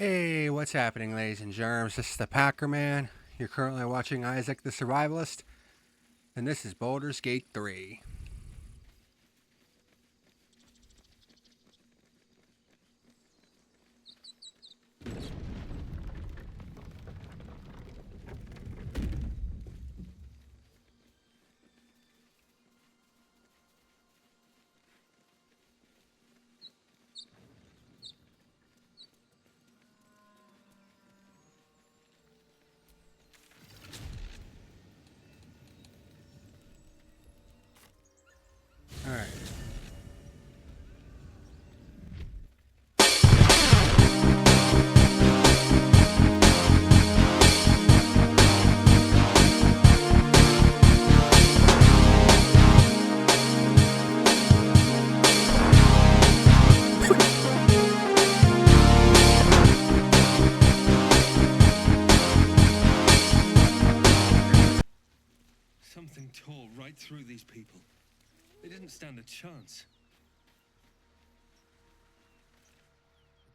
Hey, what's happening, ladies and germs? This is the Packer Man. You're currently watching Isak the Survivalist, and this is Baldur's Gate 3. Alright. Something tore right through these people. They didn't stand a chance.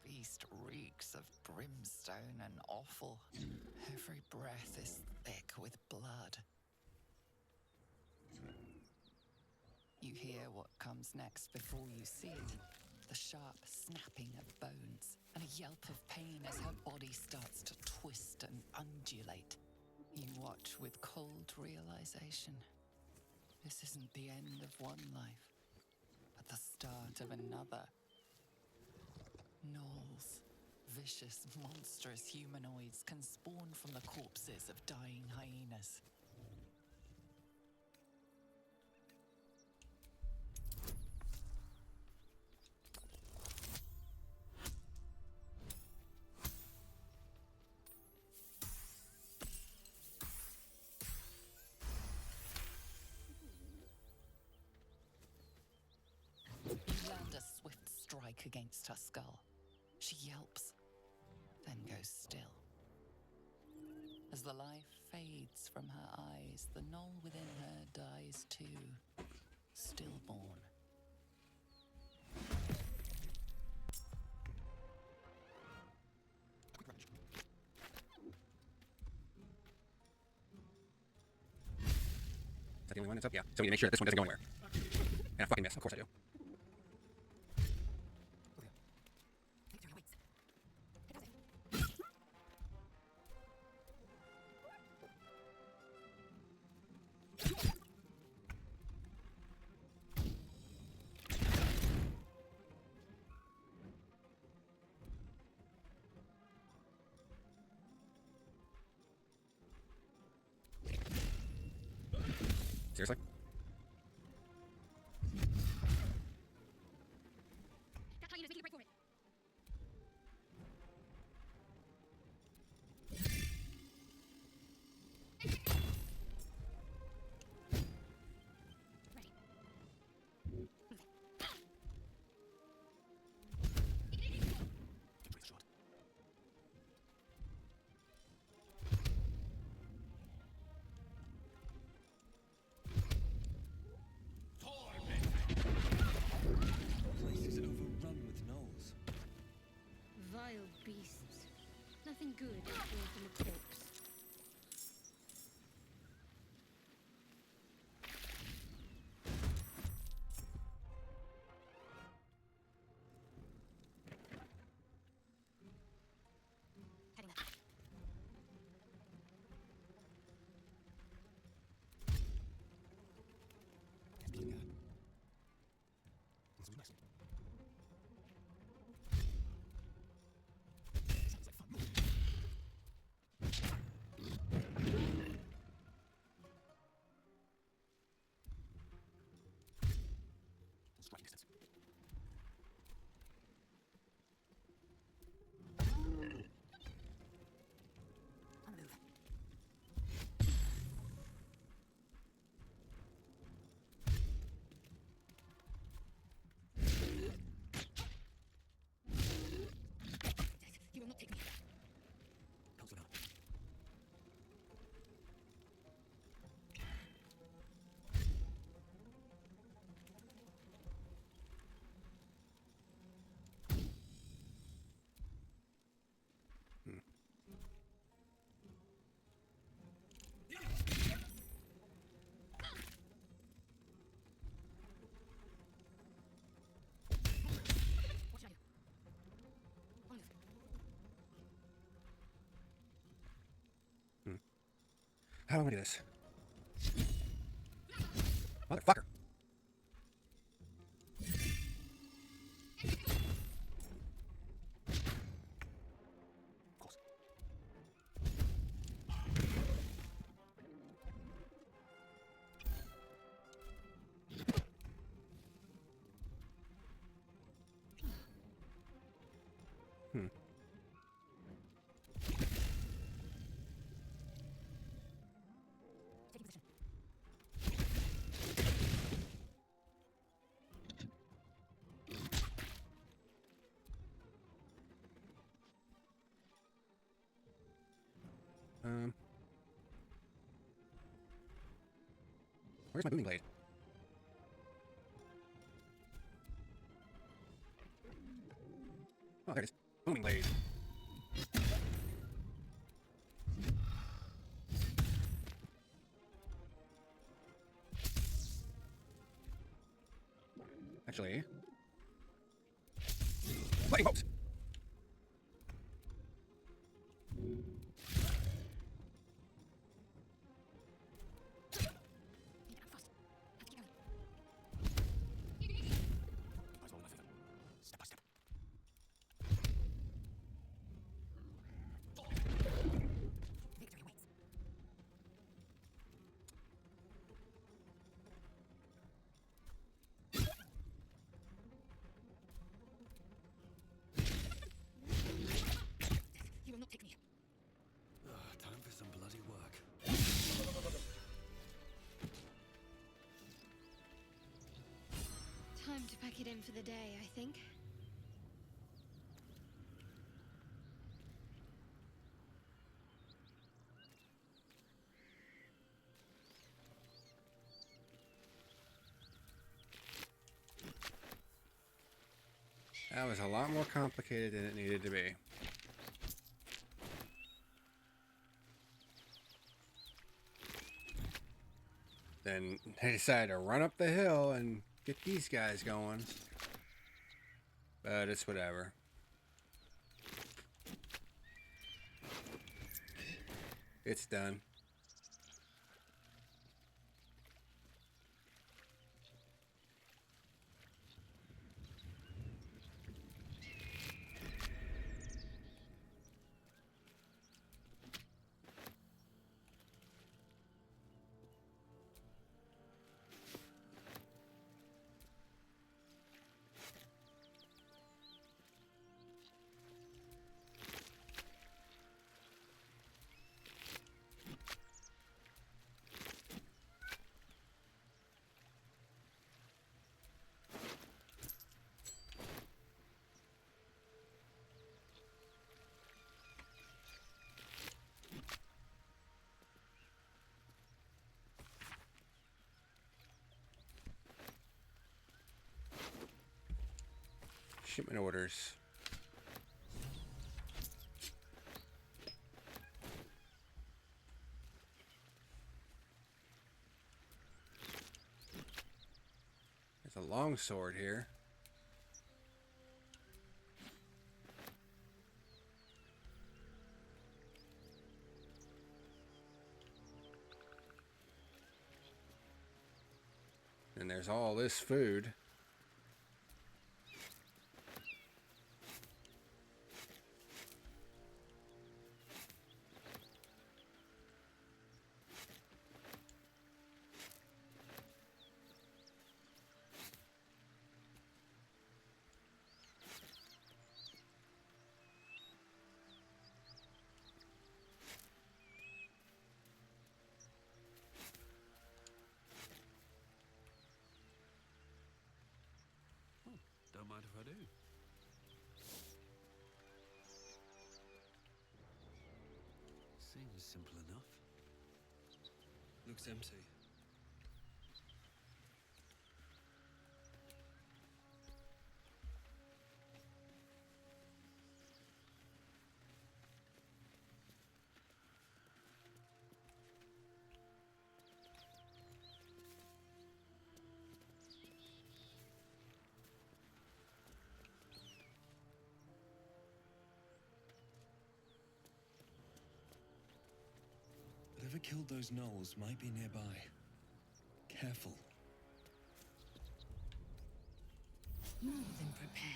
The beast reeks of brimstone and offal. Every breath is thick with blood. You hear what comes next before you see it. The sharp snapping of bones and a yelp of pain as her body starts to twist and undulate. You watch with cold realization. This isn't the end of one life, but the start of another. Gnolls, vicious, monstrous humanoids, can spawn from the corpses of dying hyenas. You land a swift strike against her skull. She yelps, then goes still. As the life fades from her eyes, the gnoll within her dies too, stillborn. Is that the only one that's up? Yeah. So we need to make sure that this one doesn't go anywhere. And I fucking miss. Of course I do. Seriously? That hyena is making a break for it. Ready. Move it. The place is overrun with gnolls. Vile beasts. Nothing good is born from a corpse. Heading up. On the move. You will not take me. How do I do this? Motherfucker. Hmm. Where's my booming blade? Oh, there it is. Booming blade. Actually, lightning bolts. You will not take me. Time for some bloody work. Time to pack it in for the day, I think. That was a lot more complicated than it needed to be. Then they decided to run up the hill and get these guys going. But it's whatever. It's done. Shipment orders. There's a long sword here. And there's all this food. Don't mind if I do. Seems simple enough. Looks empty. Whoever killed those gnolls might be nearby. Careful. More than prepared.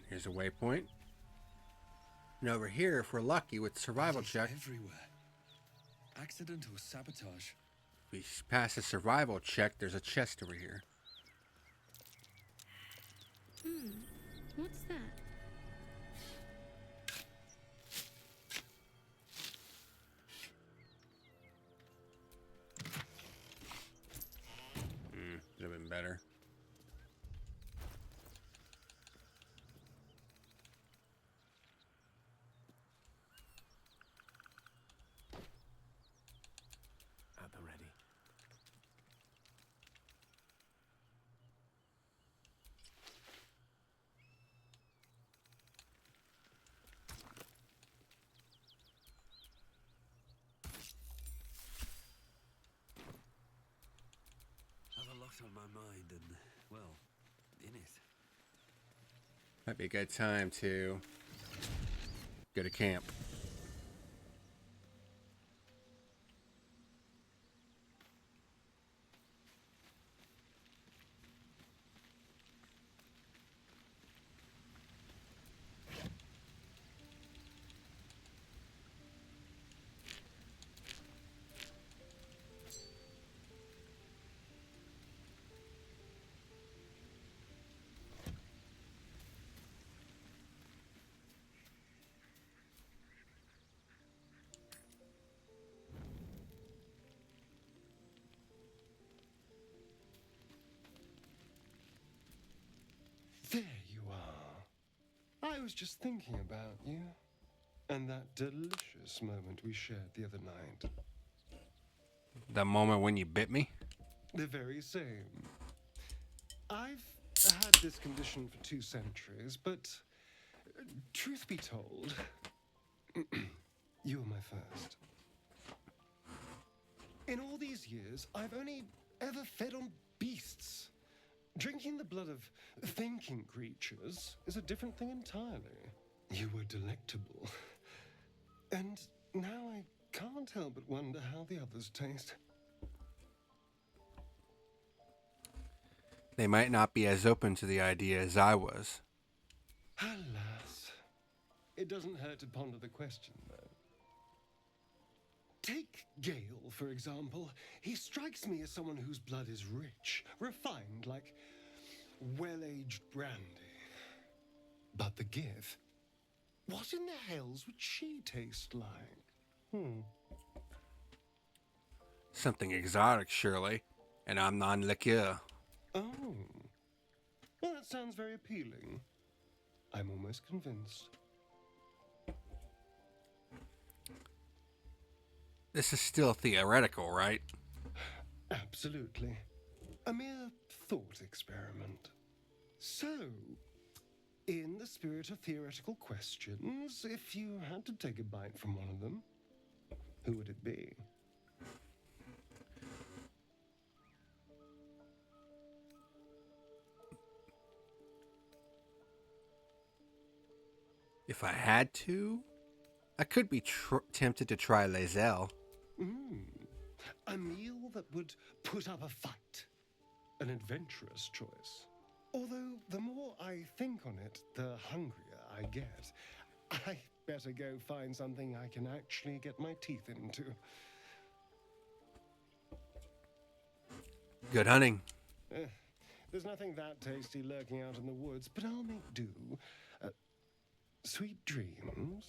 Here's a waypoint. And over here, if we're lucky with survival Bodies check, everywhere. Accident or sabotage. if we pass a survival check, there's a chest over here. What's that? Could have been better. At the ready. Have a lot on my mind and, well, in it. Might be a good time to go to camp. There you are. I was just thinking about you. And that delicious moment we shared the other night. The moment when you bit me? The very same. I've had this condition for 2 centuries, but truth be told, you were my first. In all these years, I've only ever fed on beasts. Drinking the blood of thinking creatures is a different thing entirely. You were delectable. And now I can't help but wonder how the others taste. They might not be as open to the idea as I was. Alas. It doesn't hurt to ponder the question, though. Take Gale, for example. He strikes me as someone whose blood is rich, refined, like well-aged brandy. But the Gith, what in the hells would she taste like? Something exotic, surely. And I'm non-liqueur. Oh. Well, that sounds very appealing. I'm almost convinced. This is still theoretical, right? Absolutely. A mere thought experiment. So, in the spirit of theoretical questions, if you had to take a bite from one of them, who would it be? If I had to, I could be tempted to try lae'zel. A meal that would put up a fight. An adventurous choice. Although, the more I think on it, the hungrier I get. I better go find something I can actually get my teeth into. Good hunting. There's nothing that tasty lurking out in the woods, but I'll make do. Sweet dreams.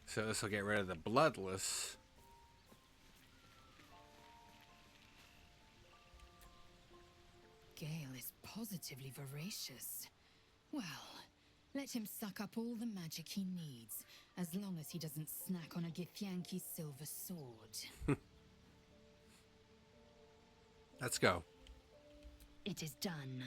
So this will get rid of the bloodless. Gale is positively voracious. Well, let him suck up all the magic he needs, as long as he doesn't snack on a Githyanki's silver sword. Let's go. It is done.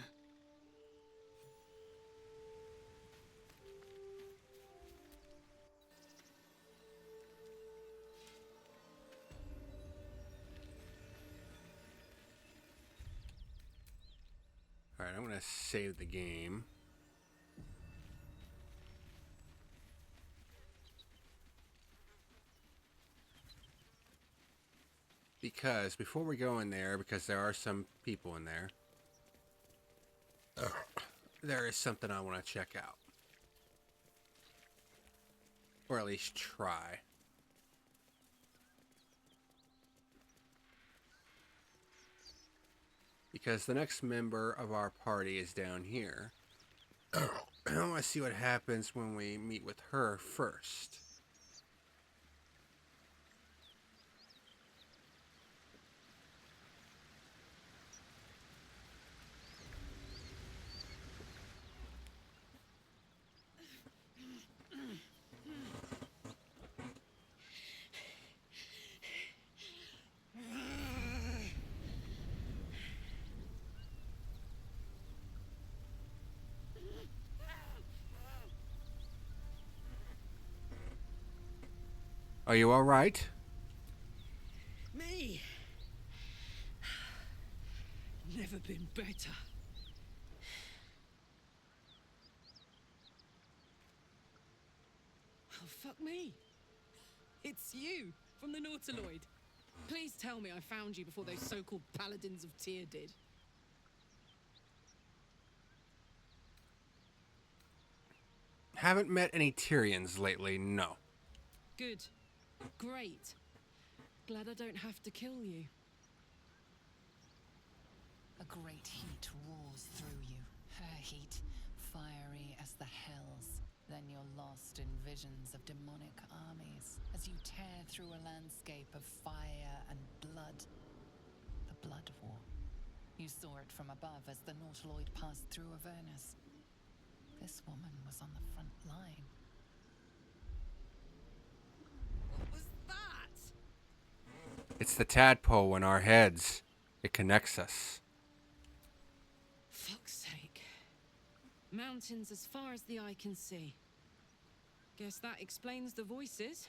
Alright, I'm going to save the game. Because before we go in there, because there are some people in there, there is something I want to check out. Or at least try. Because the next member of our party is down here. I want to see what happens when we meet with her first. Are you all right? Me? Never been better. Oh, fuck me. It's you, from the Nautiloid. Please tell me I found you before those so-called paladins of Tyr did. Haven't met any Tyrians lately, no. Good. Great. Glad I don't have to kill you. A great heat roars through you, her heat, fiery as the hells. Then you're lost in visions of demonic armies as you tear through a landscape of fire and blood. The Blood War. You saw it from above as the Nautiloid passed through Avernus. This woman was on the front line. What was that? It's the tadpole in our heads. It connects us. Fuck's sake. Mountains as far as the eye can see. Guess that explains the voices.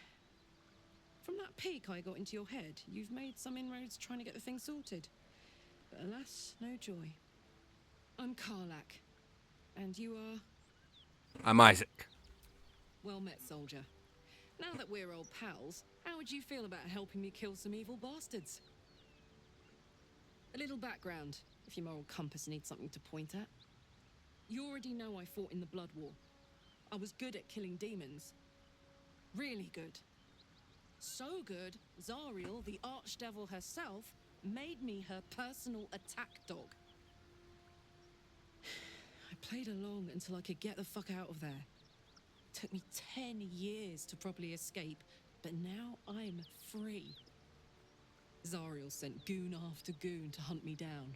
From that peek I got into your head, you've made some inroads trying to get the thing sorted. But alas, no joy. I'm Karlach. And you are? I'm Isak. Well met, soldier. Now that we're old pals, how would you feel about helping me kill some evil bastards? A little background, if your moral compass needs something to point at. You already know I fought in the Blood War. I was good at killing demons. Really good. So good, Zariel, the archdevil herself, made me her personal attack dog. I played along until I could get the fuck out of there. Took me 10 years to properly escape, but now I'm free. Zariel sent goon after goon to hunt me down.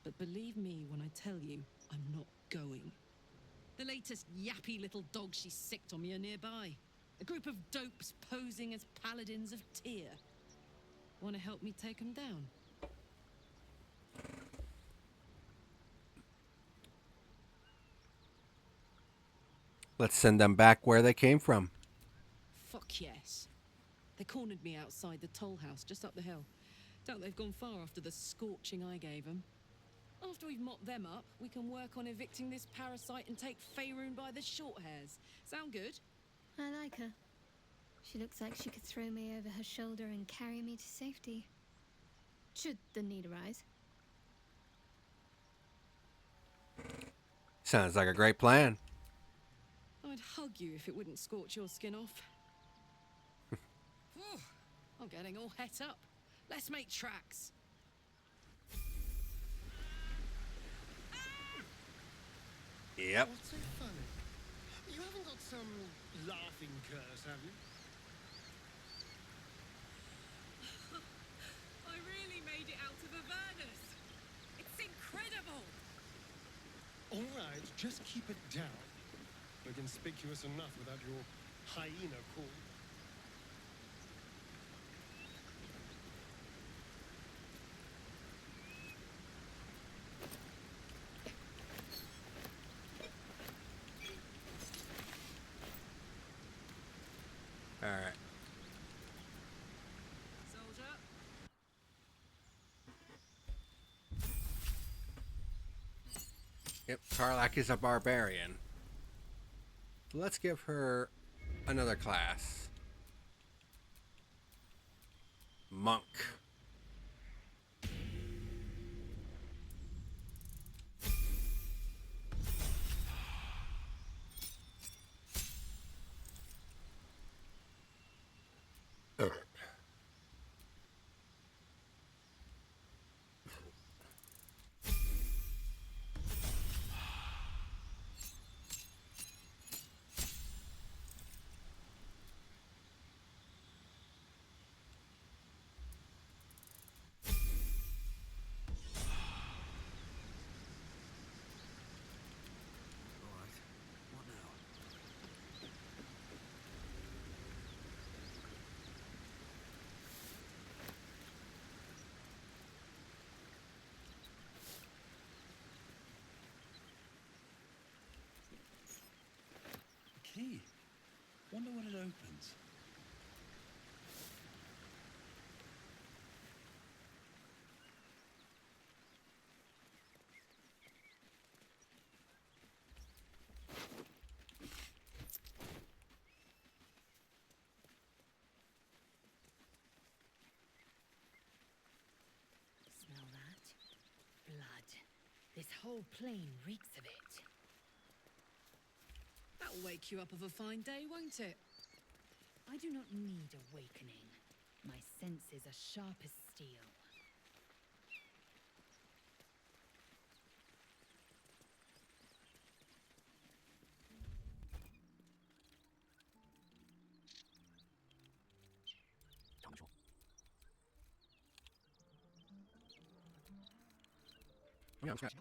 But believe me when I tell you, I'm not going. The latest yappy little dogs she sicked on me are nearby. A group of dopes posing as paladins of Tyr. Want to help me take them down? Let's send them back where they came from. Fuck yes. They cornered me outside the toll house just up the hill. Doubt they've gone far after the scorching I gave them. After we've mopped them up, we can work on evicting this parasite and take Faerun by the short hairs. Sound good? I like her. She looks like she could throw me over her shoulder and carry me to safety. Should the need arise. Sounds like a great plan. I'd hug you if it wouldn't scorch your skin off. Whew, I'm getting all het up. Let's make tracks. Yep. What's so funny? You haven't got some laughing curse, have you? Just keep it down. We're conspicuous enough without your hyena call. All right. Soldier. Yep, Karlach is a barbarian. Let's give her another class. Monk. Alright. What now? Key. Wonder what it opens. Smell that? Blood. This whole plain reeks of it. That'll wake you up of a fine day, won't it? I do not need awakening. My senses are sharp as steel. Carnival. Yeah, I'm scratch.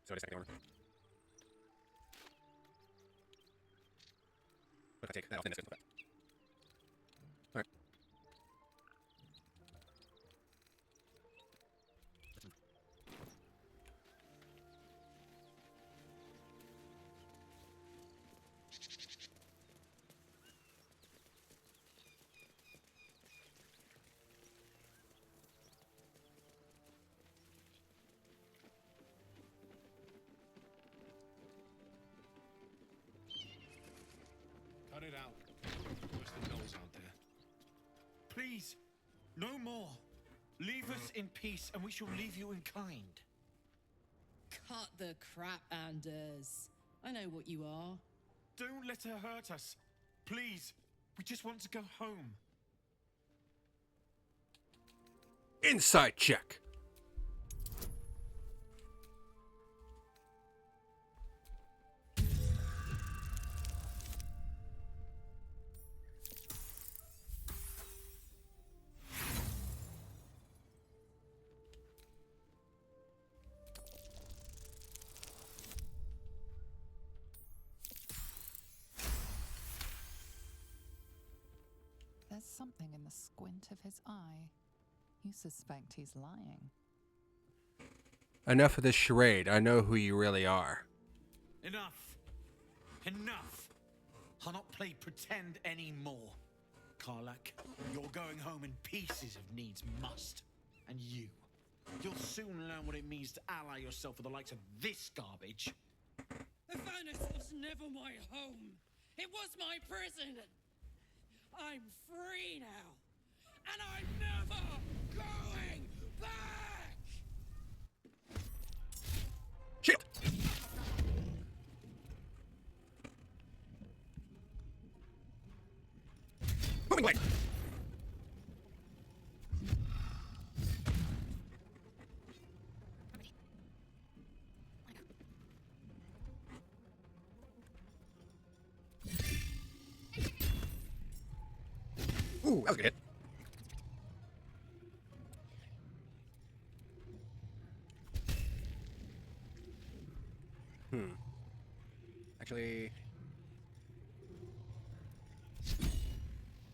So, second order. But I take that off, then this goes back. Alright. Cut it out. Worse than Knowles out there. Please, no more. Leave us in peace, and we shall leave you in kind. Cut the crap, Anders. I know what you are. Don't let her hurt us. Please, we just want to go home. Insight check. There's something in the squint of his eye. You suspect he's lying. Enough of this charade. I know who you really are. Enough. Enough. I'll not play pretend anymore. Karlach, you're going home in pieces if needs must. And you'll soon learn what it means to ally yourself with the likes of this garbage. Avernus was never my home. It was my prison. I'm free now. And I'm never going back! Shit! Moving blade! Ooh, that was a good hit. Actually...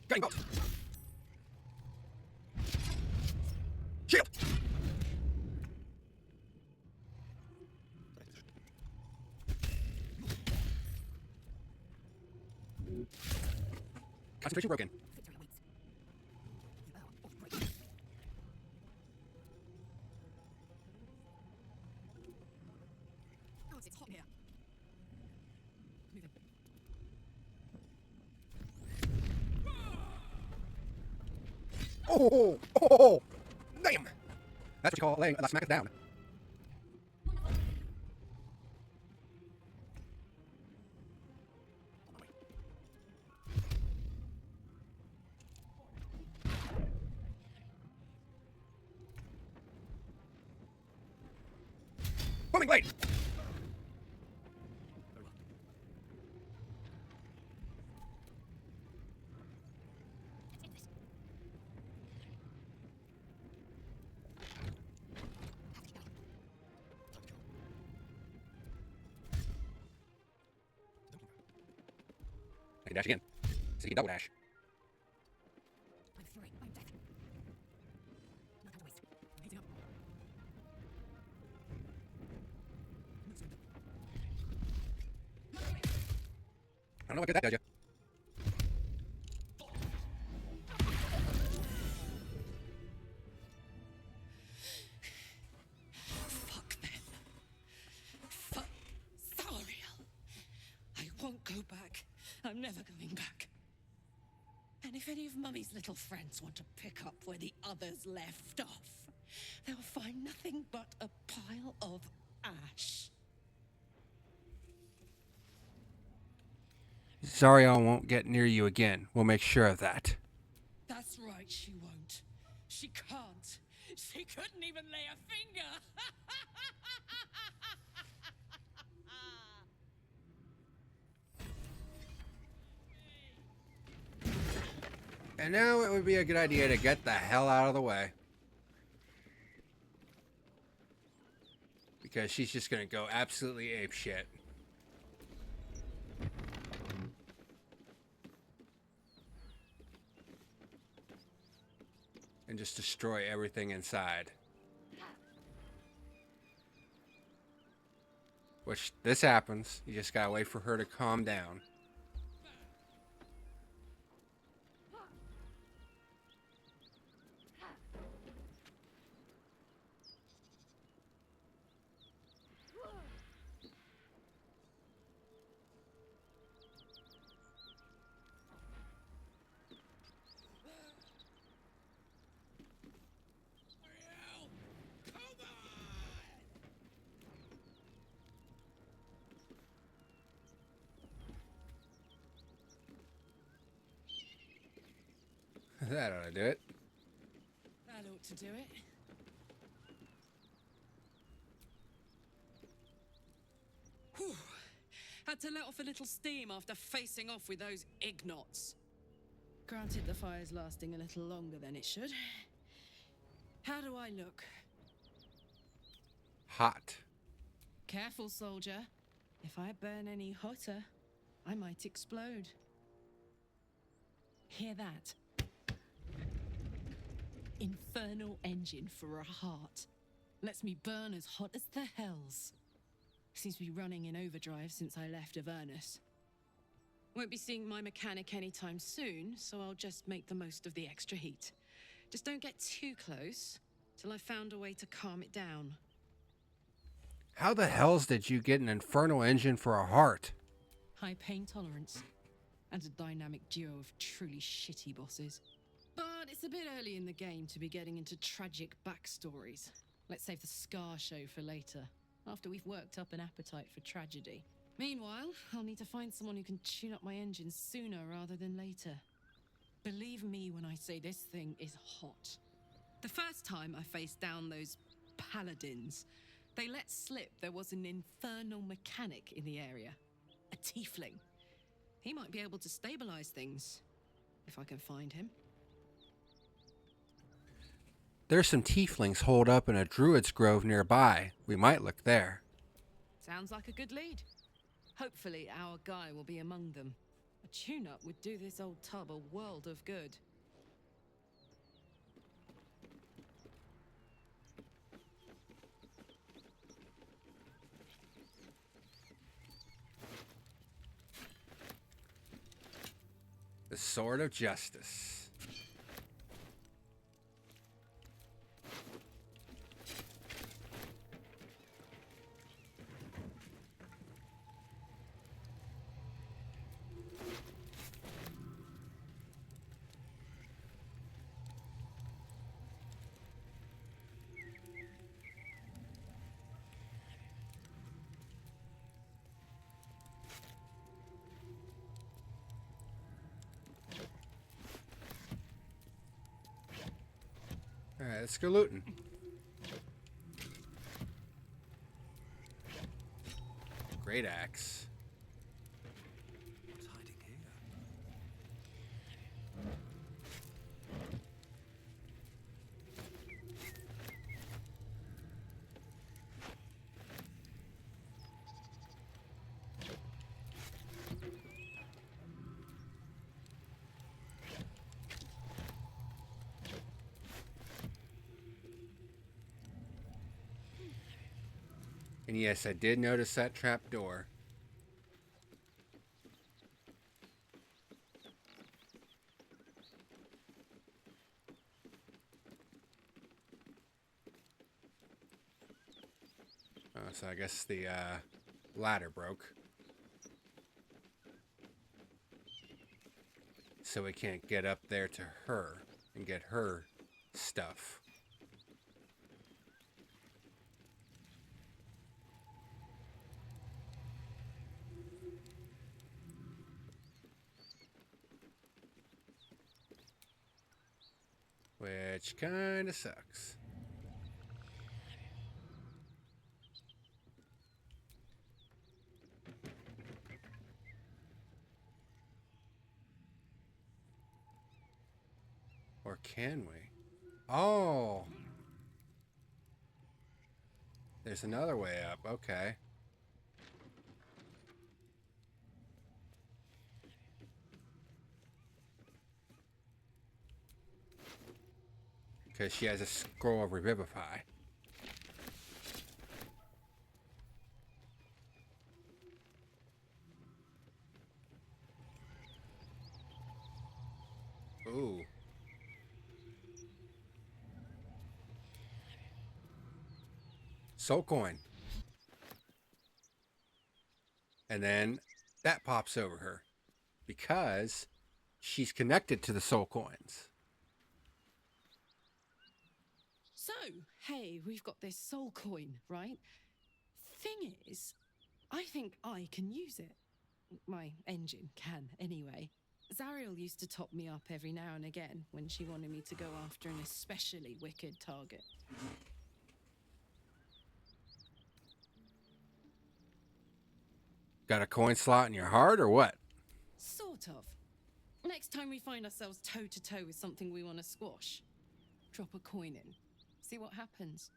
Cutting bolt! Shield! Concentration broken. It's hot here. Oh, oh, oh, damn! That's what you call laying the smack down. Booming blade! I can dash again. So you can double dash. I'm fury. I'm death. No time to waste. I'm heating up. I don't know what good that does you. Fuck them. Fuck Zariel. I won't go back. I'm never going back. And if any of Mummy's little friends want to pick up where the others left off, they'll find nothing but a pile of ash. Zariel won't get near you again. We'll make sure of that. That's right, she won't. She can't. She couldn't even lay a finger. And now it would be a good idea to get the hell out of the way. Because she's just going to go absolutely apeshit. And just destroy everything inside. Which, this happens. You just gotta wait for her to calm down. That ought to do it. That ought to do it. Whew. Had to let off a little steam after facing off with those ignots. Granted, the fire's lasting a little longer than it should. How do I look? Hot. Careful, soldier. If I burn any hotter, I might explode. Hear that? Infernal engine for a heart. Lets me burn as hot as the hells. Seems to be running in overdrive since I left Avernus. Won't be seeing my mechanic anytime soon, so I'll just make the most of the extra heat. Just don't get too close till I've found a way to calm it down. How the hells did you get an infernal engine for a heart? High pain tolerance, and a dynamic duo of truly shitty bosses. But it's a bit early in the game to be getting into tragic backstories. Let's save the scar show for later, after we've worked up an appetite for tragedy. Meanwhile, I'll need to find someone who can tune up my engine sooner rather than later. Believe me when I say this thing is hot. The first time I faced down those paladins, they let slip there was an infernal mechanic in the area. A tiefling. He might be able to stabilize things, if I can find him. There's some tieflings holed up in a druid's grove nearby. We might look there. Sounds like a good lead. Hopefully our guy will be among them. A tune-up would do this old tub a world of good. The Sword of Justice. Alright, let's go looting. Great axe. What's hiding here? And yes, I did notice that trap door. So I guess the ladder broke. So we can't get up there to her and get her stuff. Which kinda sucks. Or can we? Oh! There's another way up, okay. Because she has a scroll of Revivify. Ooh. Soul coin. And then that pops over her. Because she's connected to the soul coins. So, hey, we've got this soul coin, right? Thing is, I think I can use it. My engine can, anyway. Zariel used to top me up every now and again when she wanted me to go after an especially wicked target. Got a coin slot in your heart or what? Sort of. Next time we find ourselves toe-to-toe with something we want to squash, drop a coin in. See what happens.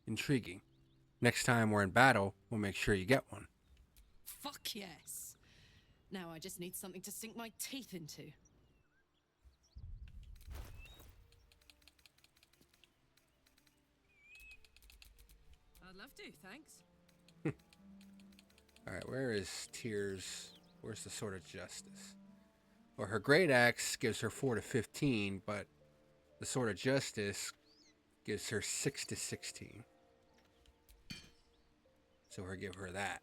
Intriguing. Next time we're in battle, we'll make sure you get one. Fuck yes. Now I just need something to sink my teeth into. I'd love to, thanks. Alright, where is Tears? Where's the Sword of Justice? Well, her Great Axe gives her 4 to 15, but the Sword of Justice gives her 6 to 16. So we'll give her that.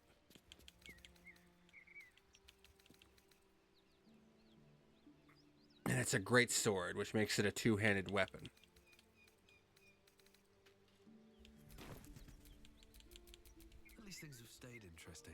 And it's a great sword, which makes it a two-handed weapon. At least things have stayed interesting.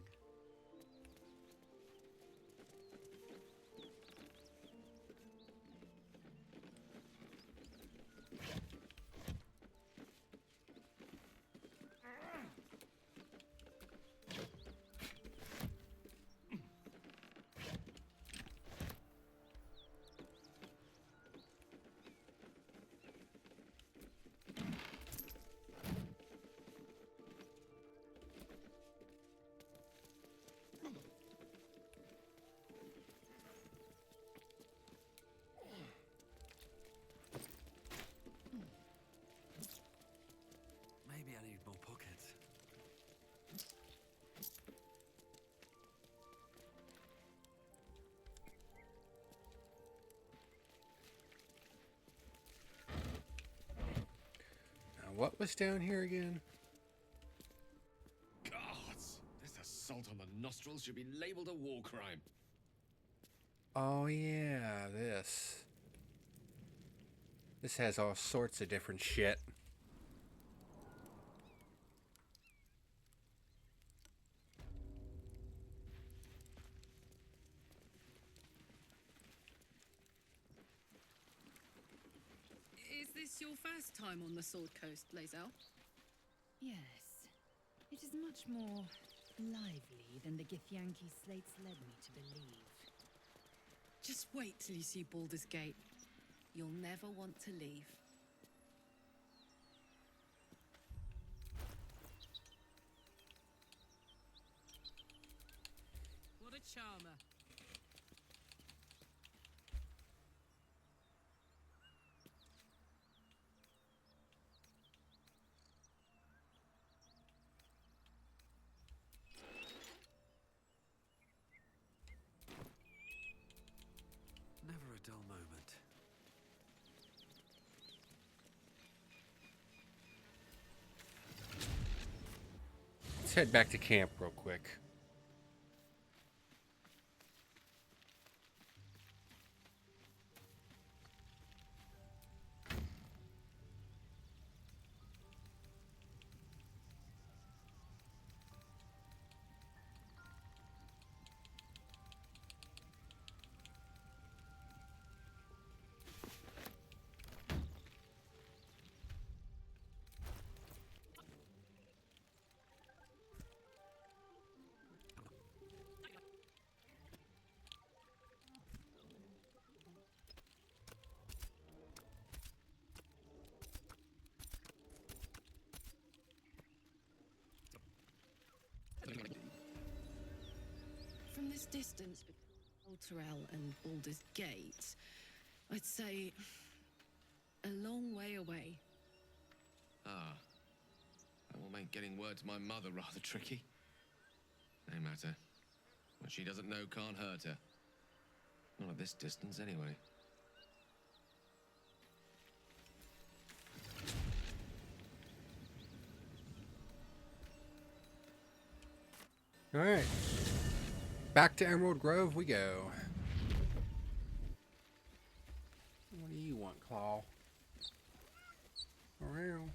what was down here again? Gods! This assault on the nostrils should be labeled a war crime. Oh yeah, this. This has all sorts of different shit. Is this your first time on the Sword Coast, lae'zel? Yes. It is much more lively than the Githyanki slates led me to believe. Just wait till you see Baldur's Gate. You'll never want to leave. What a charmer. Never a dull moment. Let's head back to camp real quick. From this distance between Alterel and Baldur's Gate, I'd say a long way away. Ah. That will make getting word to my mother rather tricky. No matter. What she doesn't know can't hurt her. Not at this distance, anyway. Alright. Back to Emerald Grove we go. What do you want, Claw? Around.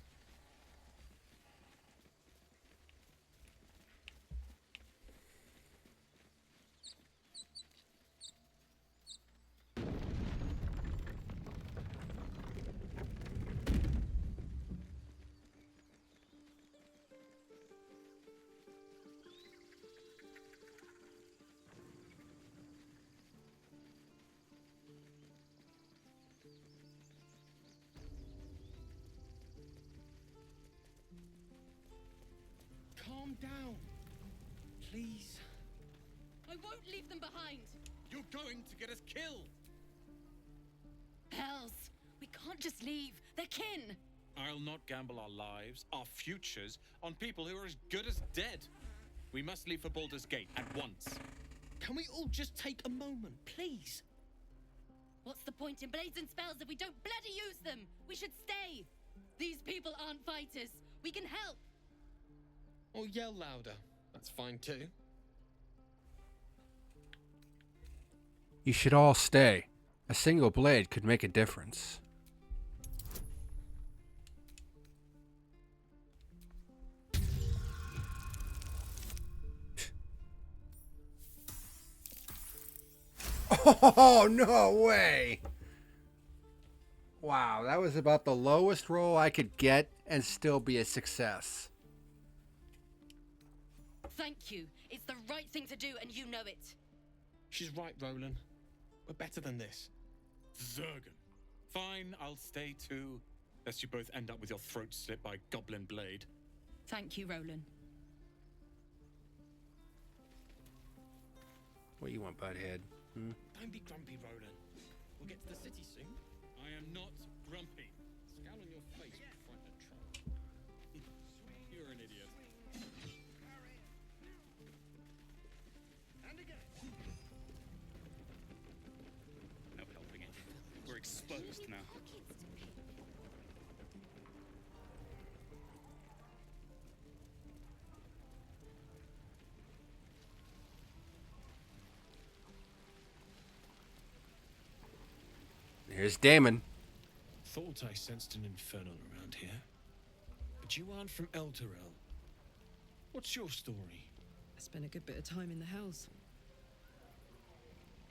Calm down. Please. I won't leave them behind. You're going to get us killed. Hells, we can't just leave. They're kin. I'll not gamble our lives, our futures, on people who are as good as dead. We must leave for Baldur's Gate at once. Can we all just take a moment, please? What's the point in blades and spells if we don't bloody use them? We should stay. These people aren't fighters. We can help. Or yell louder. That's fine too. You should all stay. A single blade could make a difference. Oh, no way! Wow, that was about the lowest roll I could get and still be a success. Thank you. It's the right thing to do, and you know it. She's right, Roland. We're better than this. Zergan. Fine, I'll stay too. Lest you both end up with your throat slit by a goblin blade. Thank you, Roland. What you want, butthead? Hmm? Don't be grumpy, Roland. We'll get to the city soon. I am not grumpy. Scowl on your face, you frightened trump. You're an idiot. And again. No helping it. We're exposed now. Here's Damon. Thought I sensed an infernal around here. But you aren't from Elturel. What's your story? I spent a good bit of time in the Hells.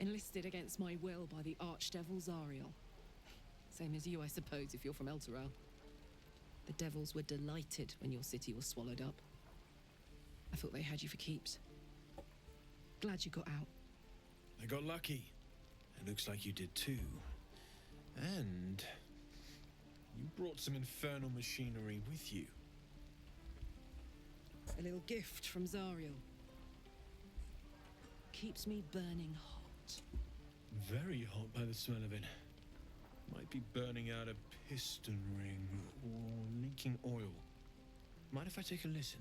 Enlisted against my will by the Archdevil Zariel. Same as you, I suppose, if you're from Elturel. The devils were delighted when your city was swallowed up. I thought they had you for keeps. Glad you got out. I got lucky. It looks like you did too. And you brought some infernal machinery with you. A little gift from Zariel. Keeps me burning hot. Very hot by the smell of it. Might be burning out a piston ring or leaking oil. Mind if I take a listen?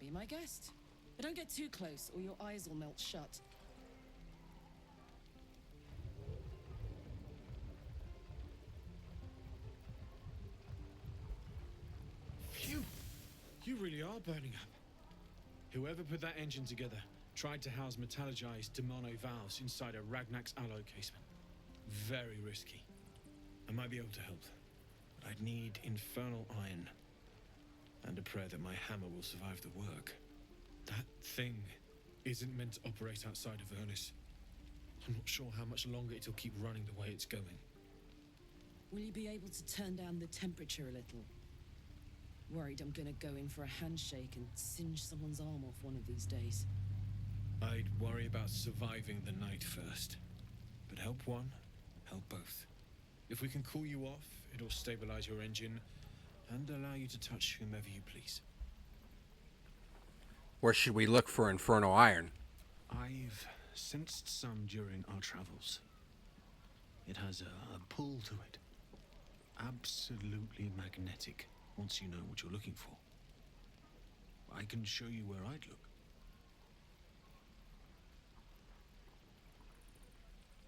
Be my guest. But don't get too close or your eyes will melt shut. Phew! You really are burning up. Whoever put that engine together tried to house metallurgized demono valves inside a Ragnak's alloy casement. Very risky. I might be able to help, but I'd need infernal iron. And a prayer that my hammer will survive the work. That thing isn't meant to operate outside of Ernest. I'm not sure how much longer it'll keep running the way it's going. Will you be able to turn down the temperature a little? Worried I'm gonna go in for a handshake and singe someone's arm off one of these days. I'd worry about surviving the night first. But help one, help both. If we can cool you off, it'll stabilize your engine and allow you to touch whomever you please. Where should we look for infernal iron? I've sensed some during our travels. It has a pull to it. Absolutely magnetic, once you know what you're looking for. I can show you where I'd look.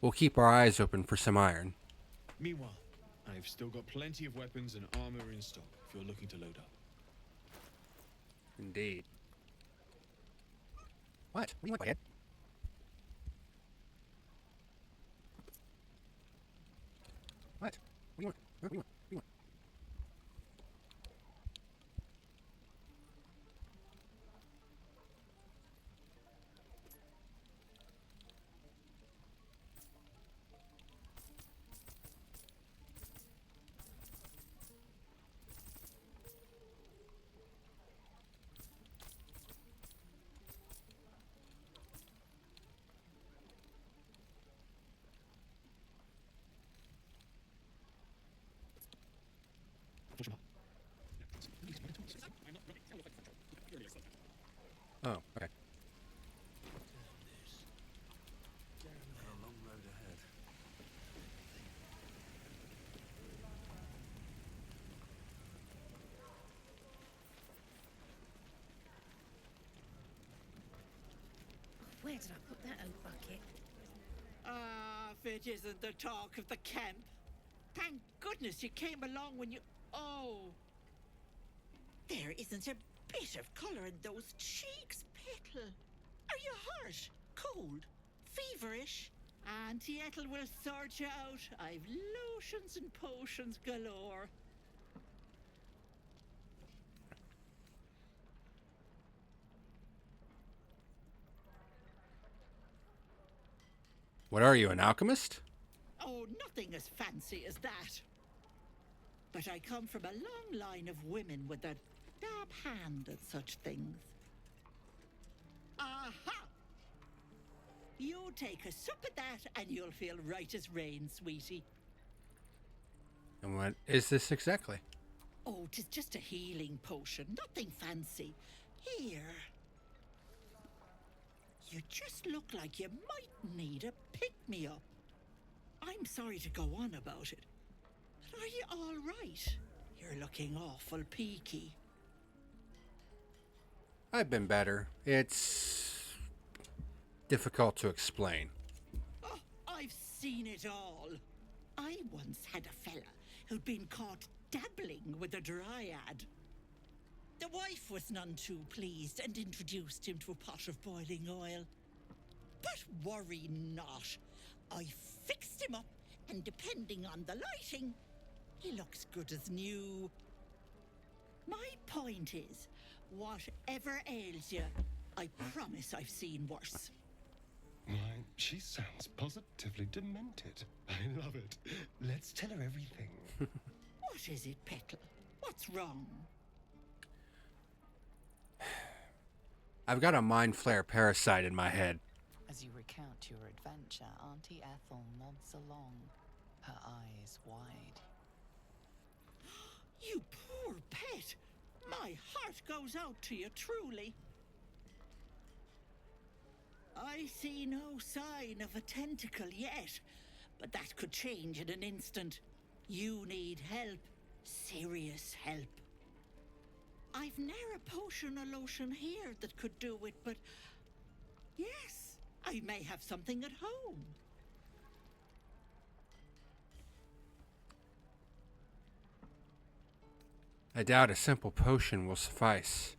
We'll keep our eyes open for some iron. Meanwhile, I've still got plenty of weapons and armor in stock if you're looking to load up. Indeed. What? What do you want, Ed? What? What do you want? What do you want? What do you want? Oh, okay. A long road ahead. Where did I put that old bucket? Ah, if it isn't the talk of the camp. Thank goodness you came along when you... Oh. There isn't a bit of colour in those cheeks, Petal. Are you hurt? Cold? Feverish? Auntie Ethel will sort you out. I've lotions and potions galore. What are you, an alchemist? Oh, nothing as fancy as that. But I come from a long line of women with a dab hand at such things. Aha! You take a sup at that and you'll feel right as rain, sweetie. And what is this exactly? Oh, 'tis just a healing potion, nothing fancy. Here. You just look like you might need a pick-me-up. I'm sorry to go on about it, but are you all right? You're looking awful peaky. I've been better. It's difficult to explain. Oh, I've seen it all. I once had a fella who'd been caught dabbling with a dryad. The wife was none too pleased and introduced him to a pot of boiling oil. But worry not. I fixed him up And depending on the lighting, he looks good as new. My point is, whatever ails you, I promise I've seen worse. Why, she sounds positively demented. I love it. Let's tell her everything. What is it, Petal? What's wrong? I've got a mind flare parasite in my head. As you recount your adventure, Auntie Ethel nods along, her eyes wide. You poor pet! My heart goes out to you, truly. I see no sign of a tentacle yet, but that could change in an instant. You need help. Serious help. I've ne'er a potion or lotion here that could do it, but yes, I may have something at home. I doubt a simple potion will suffice.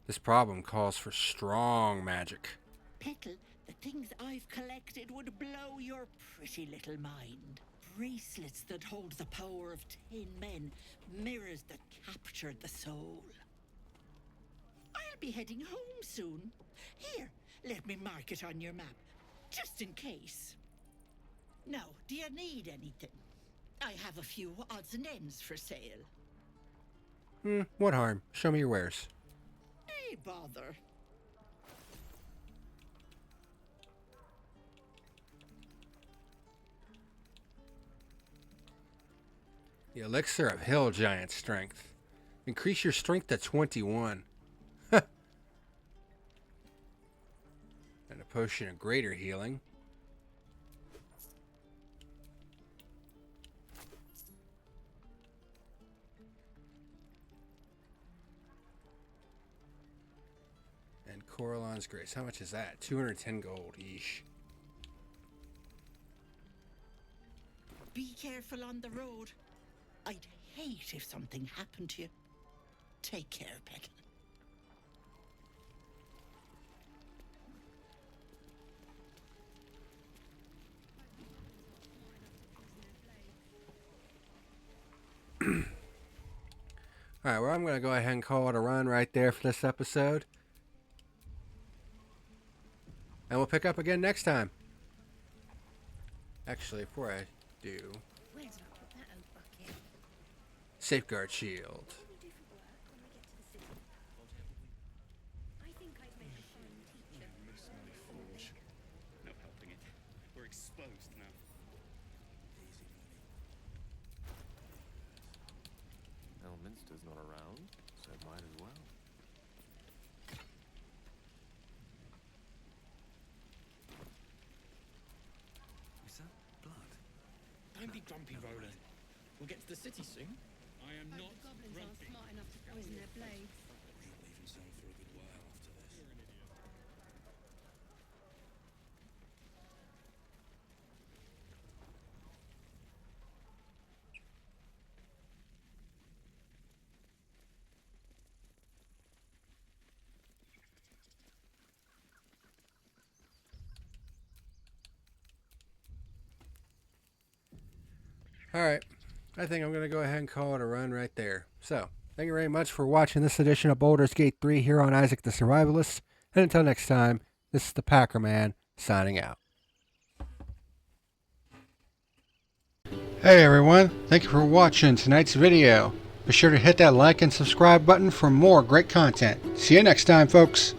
This problem calls for strong magic. Petal, the things I've collected would blow your pretty little mind. Bracelets that hold the power of 10 men, mirrors that capture the soul. I'll be heading home soon. Here, let me mark it on your map, just in case. Now, do you need anything? I have a few odds and ends for sale. What harm? Show me your wares. Hey, bother. The Elixir of Hill Giant Strength. Increase your strength to 21. And a potion of greater healing. And Coralon's Grace. How much is that? 210 gold. Yeesh. Be careful on the road. I'd hate if something happened to you. Take care, Petal. Alright, well, I'm going to go ahead and call it a run right there for this episode. And we'll pick up again next time. Actually, before I do... Where did I put that old bucket? Safeguard shield. I think I'd make a fine teacher. No helping it. We're exposed now. Elminster's not around, so might as well. Is that blood? Don't be grumpy, Roland. We'll get to the city soon. I am not Goblins aren't grumpy. smart enough to poison their blades. Leaving some for a good while after this. You're an idiot. Alright, I think I'm going to go ahead and call it a run right there. So, thank you very much for watching this edition of Baldur's Gate 3 here on Isak the Survivalist. And until next time, this is the Packer Man signing out. Hey everyone, thank you for watching tonight's video. Be sure to hit that like and subscribe button for more great content. See you next time, folks.